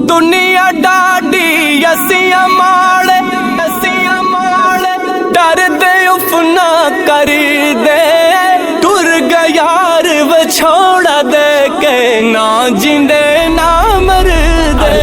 दुनिया डाडी असिया माड़े डर दे उफना कर दे टुर गयार व छोड़ा दे के ना जिंदे ना मर दे।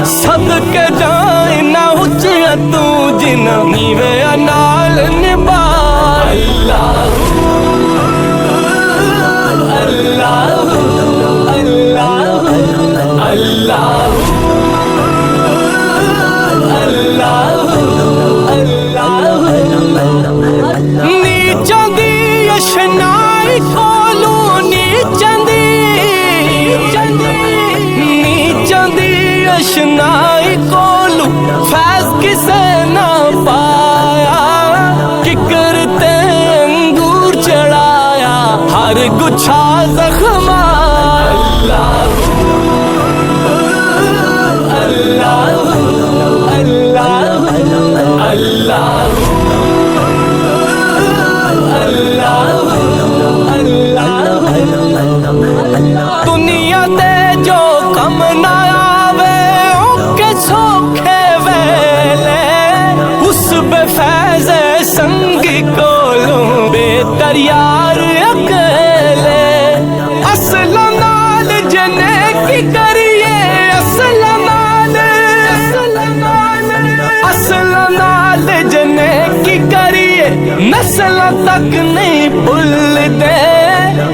सदके जाए ना उचिया तू जिना नीवे नाल निभा। नीचा दी अशनाई कोलू नीचा दी अशनाई कोलू फैज किसे ना पाया कि करते अंगूर चढ़ाया हर गुच्छा जख्मा। दुनिया दे जो कम ना आवे ओके सोखे वेले उस बेफैज संगी कोलों बेदरियार अकेले। असला नाल जने की करिए असला नाल जने की करिए नस्ल तक नहीं भूल दे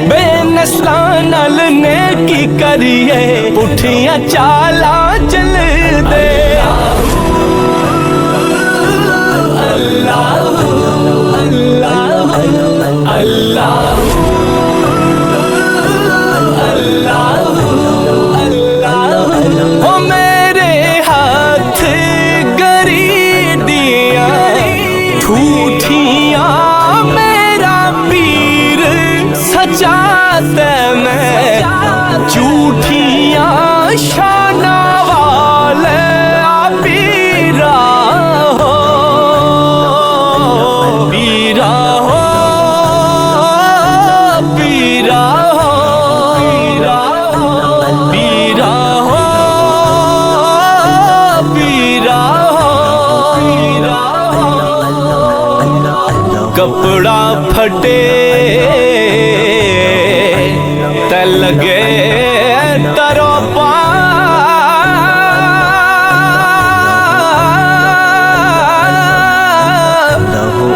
बेनस्ला नाल ने की करिए उठिया चाला चल दे। ओ मेरे हाथ गरी दिया ठूठिया मेरा पीर सचाते मैं झूठिया शाना वाले पीरा हो पीरा हो पीरा हो पीरा हो पीरा हो। कपड़ा फटे ते लगे तरो पा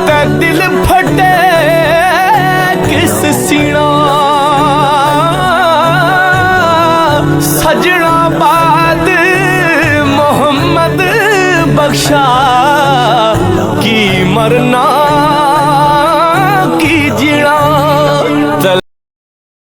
ते दिल फटे किस सीना सजना बाद मोहम्मद बख्शा की मरना